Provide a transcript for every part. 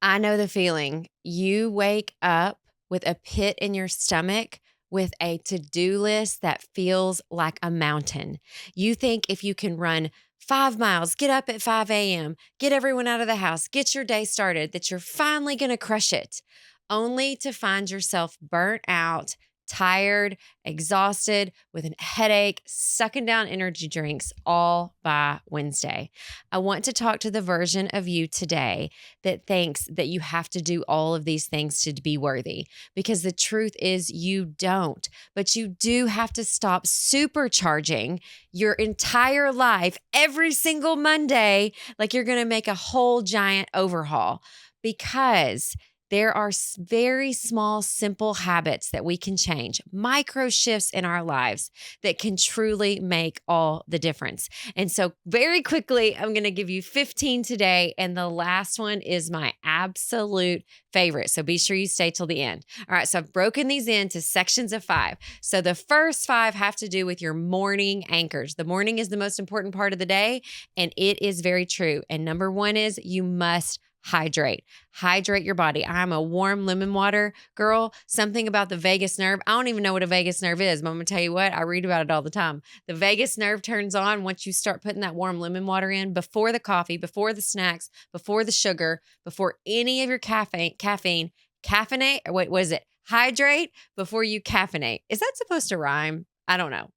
I know the feeling. You wake up with a pit in your stomach with a to-do list that feels like a mountain. You think if you can run 5 miles, get up at 5 a.m., get everyone out of the house, get your day started, that you're finally going to crush it, only to find yourself burnt out, tired, exhausted, with a headache, sucking down energy drinks all by Wednesday. I want to talk to the version of you today that thinks that you have to do all of these things to be worthy. Because the truth is, you don't. But you do have to stop supercharging your entire life every single Monday, like you're going to make a whole giant overhaul. Because there are very small, simple habits that we can change, micro shifts in our lives that can truly make all the difference. And so, very quickly, I'm going to give you 15 today. And the last one is my absolute favorite. So, be sure you stay till the end. All right. So, I've broken these into sections of 5. So, the first 5 have to do with your morning anchors. The morning is the most important part of the day. And it is very true. And number 1 is you must hydrate. Hydrate your body. I'm a warm lemon water girl. Something about the vagus nerve. I don't even know what a vagus nerve is, but I'm going to tell you what, I read about it all the time. The vagus nerve turns on once you start putting that warm lemon water in before the coffee, before the snacks, before the sugar, before any of your caffeinate, or what was it? Hydrate before you caffeinate. Is that supposed to rhyme? I don't know.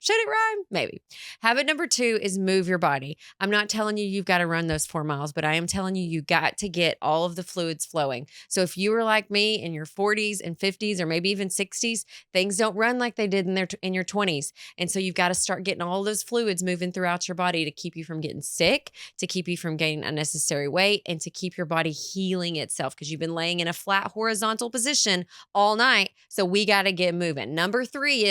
Should it rhyme? Maybe. Habit number 2 is move your body. I'm not telling you you've got to run those 4 miles, but I am telling you, you got to get all of the fluids flowing. So if you were like me in your 40s and 50s, or maybe even 60s, things don't run like they did in your 20s. And so you've got to start getting all those fluids moving throughout your body to keep you from getting sick, to keep you from gaining unnecessary weight, and to keep your body healing itself, because you've been laying in a flat horizontal position all night. So we got to get moving. Number 3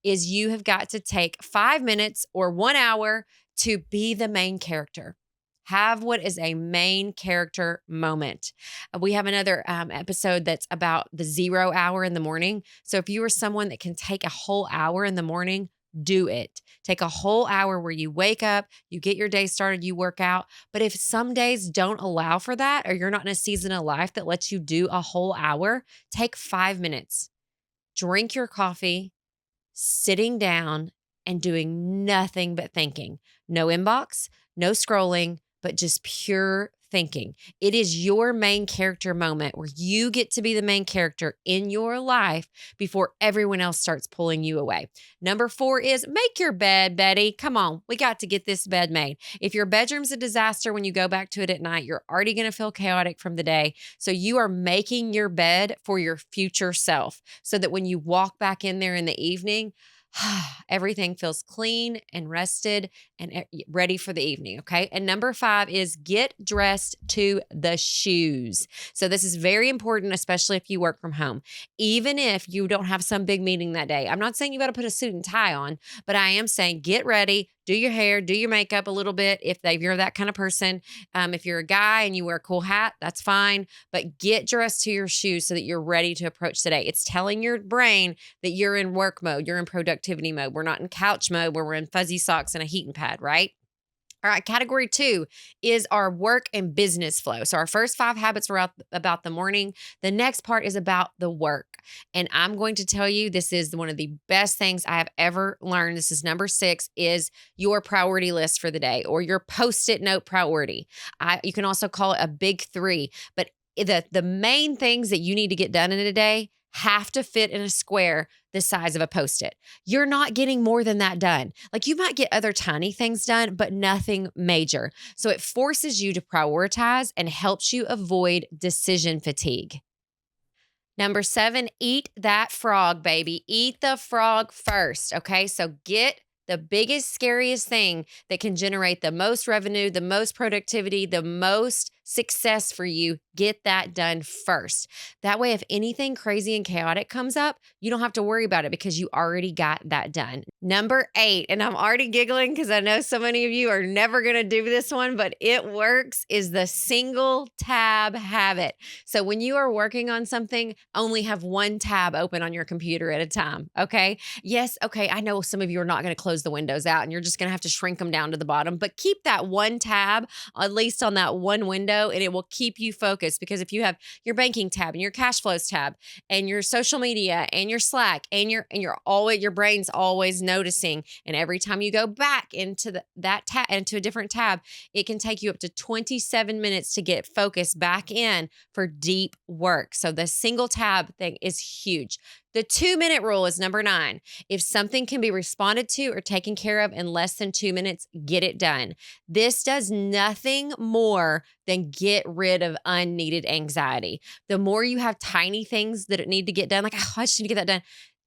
is you have got to take 5 minutes or 1 hour to be the main character. Have what is a main character moment. We have another episode that's about the 0 hour in the morning. So if you are someone that can take a whole hour in the morning, do it. Take a whole hour where you wake up, you get your day started, you work out. But if some days don't allow for that, or you're not in a season of life that lets you do a whole hour, take 5 minutes. Drink your coffee, sitting down and doing nothing but thinking. No inbox, no scrolling, but just pure thinking. It is your main character moment where you get to be the main character in your life before everyone else starts pulling you away. Number 4 is make your bed, Betty. Come on, we got to get this bed made. If your bedroom's a disaster when you go back to it at night, you're already going to feel chaotic from the day. So you are making your bed for your future self, so that when you walk back in there in the evening, everything feels clean and rested and ready for the evening. Okay. And number 5 is get dressed to the shoes. So this is very important, especially if you work from home. Even if you don't have some big meeting that day, I'm not saying you got to put a suit and tie on, but I am saying get ready, do your hair, do your makeup a little bit if you're that kind of person. If you're a guy and you wear a cool hat, that's fine. But get dressed to your shoes so that you're ready to approach the day. It's telling your brain that you're in work mode, you're in productivity mode. We're not in couch mode where we're in fuzzy socks and a heating pad, right? All right, category 2 is our work and business flow. So our first 5 habits were about the morning. The next part is about the work. And I'm going to tell you, this is one of the best things I have ever learned. This is number 6, is your priority list for the day, or your Post-it note priority. You can also call it a big 3, but the main things that you need to get done in a day have to fit in a square the size of a Post-it. You're not getting more than that done. Like, you might get other tiny things done, but nothing major. So it forces you to prioritize and helps you avoid decision fatigue. Number 7, eat that frog, baby. Eat the frog first. Okay. So get the biggest, scariest thing that can generate the most revenue, the most productivity, the most success for you. Get that done first. That way, if anything crazy and chaotic comes up, you don't have to worry about it because you already got that done. Number 8, and I'm already giggling because I know so many of you are never going to do this one, but it works, is the single tab habit. So when you are working on something, only have one tab open on your computer at a time. Okay. Yes. Okay. I know some of you are not going to close the windows out and you're just going to have to shrink them down to the bottom, but keep that one tab, at least on that one window, window and it will keep you focused. Because if you have your banking tab and your cash flows tab and your social media and your Slack and your brain's always noticing, and every time you go back into that tab into a different tab, it can take you up to 27 minutes to get focused back in for deep work. So the single tab thing is huge. The 2-minute rule is number 9. If something can be responded to or taken care of in less than 2 minutes, get it done. This does nothing more than get rid of unneeded anxiety. The more you have tiny things that need to get done, like, oh, I just need to get that done,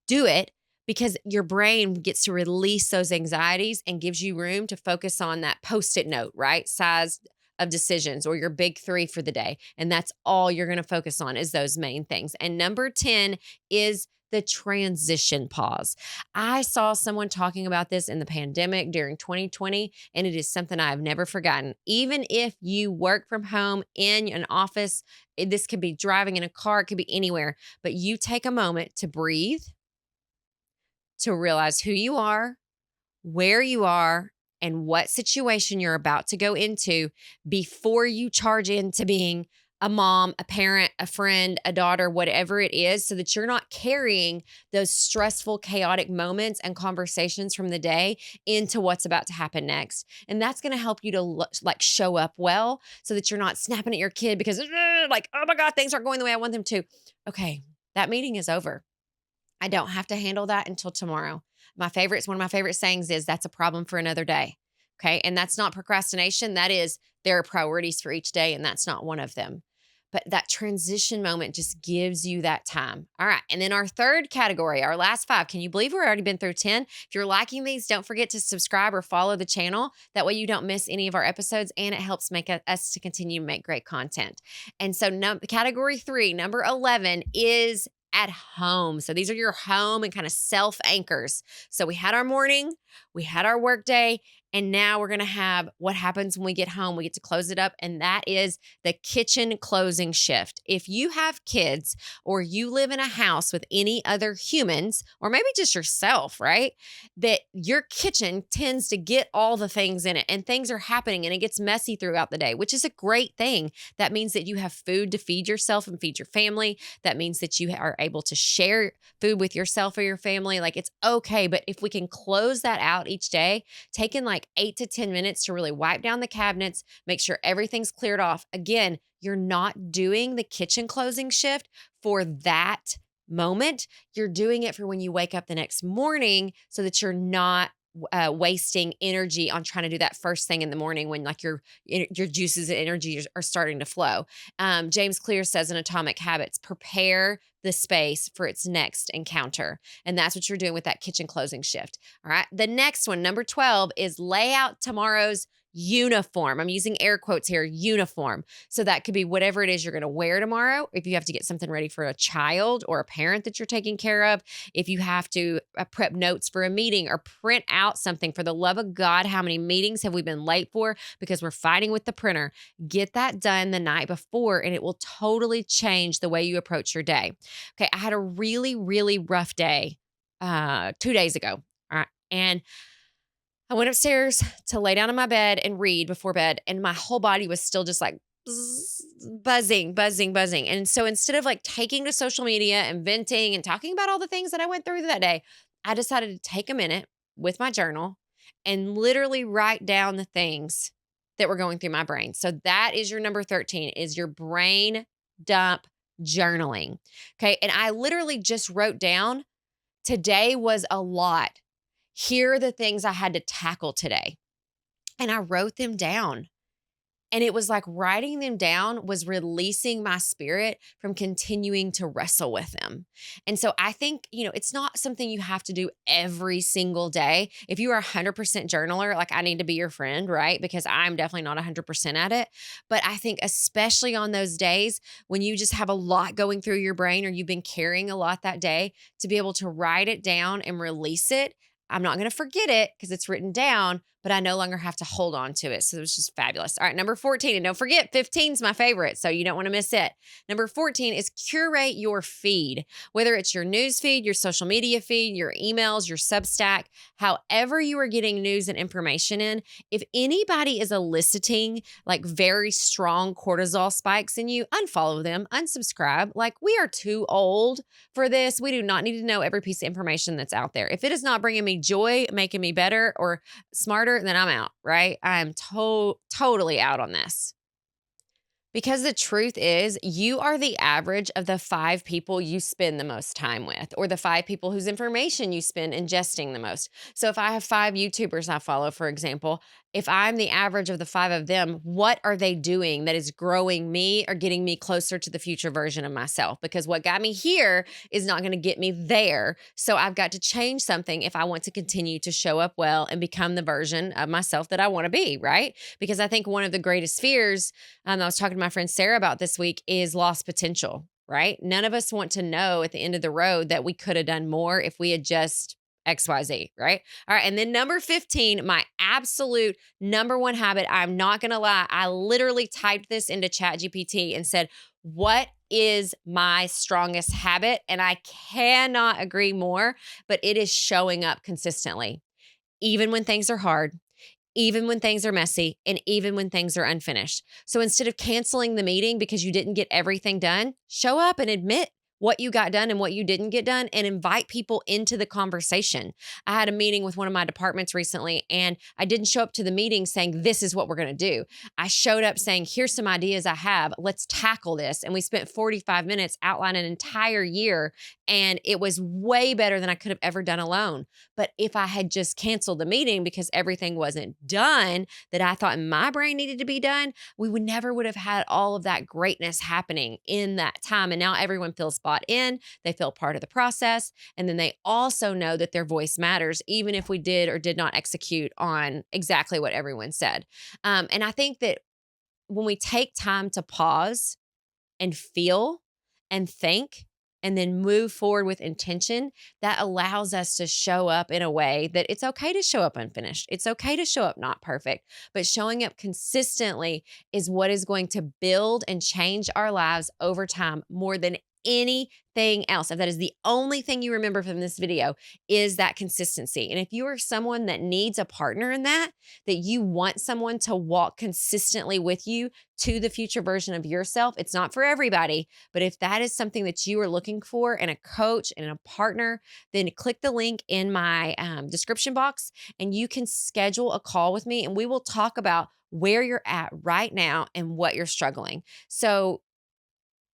do it, because your brain gets to release those anxieties and gives you room to focus on that Post-it note, right? Size of decisions, or your big 3 for the day. And that's all you're going to focus on, is those main things. And number 10 is the transition pause. I saw someone talking about this in the pandemic during 2020, and it is something I've never forgotten. Even if you work from home in an office, this could be driving in a car, it could be anywhere, but you take a moment to breathe, to realize who you are, where you are, and what situation you're about to go into before you charge into being a mom, a parent, a friend, a daughter, whatever it is, so that you're not carrying those stressful, chaotic moments and conversations from the day into what's about to happen next. And that's going to help you to show up well, so that you're not snapping at your kid because like, oh my God, things aren't going the way I want them to. Okay, that meeting is over. I don't have to handle that until tomorrow. One of my favorite sayings is, that's a problem for another day. Okay. And that's not procrastination. That is, there are priorities for each day, and that's not one of them. But that transition moment just gives you that time. All right. And then our third category, our last 5. Can you believe we've already been through 10? If you're liking these, don't forget to subscribe or follow the channel. That way you don't miss any of our episodes, and it helps make us to continue to make great content. And so category 3, number 11, is at home. So these are your home and kind of self anchors. So we had our morning, we had our work day, and now we're going to have what happens when we get home. We get to close it up, and that is the kitchen closing shift. If you have kids, or you live in a house with any other humans, or maybe just yourself, right? That your kitchen tends to get all the things in it, and things are happening, and it gets messy throughout the day, which is a great thing. That means that you have food to feed yourself and feed your family. That means that you are able to share food with yourself or your family. Like, it's okay. But if we can close that out each day, taking like 8 to 10 minutes to really wipe down the cabinets, make sure everything's cleared off. Again, you're not doing the kitchen closing shift for that moment. You're doing it for when you wake up the next morning, so that you're not wasting energy on trying to do that first thing in the morning when like your juices and energy are starting to flow. James Clear says in Atomic Habits, prepare the space for its next encounter. And that's what you're doing with that kitchen closing shift. All right. The next one, number 12, is lay out tomorrow's uniform. I'm using air quotes here, uniform. So that could be whatever it is you're going to wear tomorrow. If you have to get something ready for a child or a parent that you're taking care of, if you have to prep notes for a meeting or print out something, for the love of God, how many meetings have we been late for because we're fighting with the printer? Get that done the night before, and it will totally change the way you approach your day. Okay. I had a really, really rough day 2 days ago. All right. And I went upstairs to lay down in my bed and read before bed, and my whole body was still just like buzzing, buzzing, buzzing. And so instead of like taking to social media and venting and talking about all the things that I went through that day, I decided to take a minute with my journal and literally write down the things that were going through my brain. So that is your number 13, is your brain dump journaling. Okay. And I literally just wrote down, today was a lot. Here are the things I had to tackle today. And I wrote them down. And it was like writing them down was releasing my spirit from continuing to wrestle with them. And so I think, it's not something you have to do every single day. If you are a 100% journaler, like, I need to be your friend, right? Because I'm definitely not 100% at it. But I think especially on those days when you just have a lot going through your brain, or you've been carrying a lot that day, to be able to write it down and release it. I'm not going to forget it because it's written down, but I no longer have to hold on to it. So it was just fabulous. All right, number 14, and don't forget, 15 is my favorite, so you don't want to miss it. Number 14 is curate your feed, whether it's your news feed, your social media feed, your emails, your Substack, however you are getting news and information in. If anybody is eliciting like very strong cortisol spikes in you, unfollow them, unsubscribe. Like, we are too old for this. We do not need to know every piece of information that's out there. If it is not bringing me joy, making me better or smarter, then I'm out, right? I'm totally out on this. Because the truth is, you are the average of the 5 people you spend the most time with, or the 5 people whose information you spend ingesting the most. So if I have 5 YouTubers I follow, for example, if I'm the average of the 5 of them, what are they doing that is growing me or getting me closer to the future version of myself? Because what got me here is not going to get me there. So I've got to change something if I want to continue to show up well and become the version of myself that I want to be, right? Because I think one of the greatest fears I was talking to my friend Sarah about this week is lost potential, right? None of us want to know at the end of the road that we could have done more if we had just XYZ, right? All right. And then number 15, my absolute number one habit. I'm not going to lie. I literally typed this into ChatGPT and said, what is my strongest habit? And I cannot agree more, but it is showing up consistently, even when things are hard, even when things are messy, and even when things are unfinished. So instead of canceling the meeting because you didn't get everything done, show up and admit what you got done and what you didn't get done and invite people into the conversation. I had a meeting with one of my departments recently, and I didn't show up to the meeting saying, this is what we're going to do. I showed up saying, here's some ideas I have. Let's tackle this. And we spent 45 minutes outlining an entire year, and it was way better than I could have ever done alone. But if I had just canceled the meeting because everything wasn't done that I thought in my brain needed to be done, we would never would have had all of that greatness happening in that time. And now everyone feels bought in, they feel part of the process. And then they also know that their voice matters, even if we did or did not execute on exactly what everyone said. And I think that when we take time to pause and feel and think, and then move forward with intention, that allows us to show up in a way that it's okay to show up unfinished. It's okay to show up not perfect, but showing up consistently is what is going to build and change our lives over time more than anything else. If that is the only thing you remember from this video, is that consistency. And if you are someone that needs a partner in that you want someone to walk consistently with you to the future version of yourself, it's not for everybody, but if that is something that you are looking for in a coach and a partner, then click the link in my description box and you can schedule a call with me and we will talk about where you're at right now and what you're struggling. So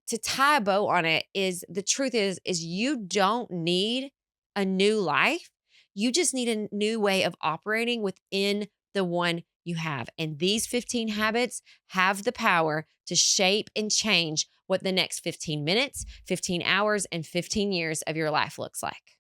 to tie a bow on it, is the truth is you don't need a new life. You just need a new way of operating within the one you have. And these 15 habits have the power to shape and change what the next 15 minutes, 15 hours, and 15 years of your life looks like.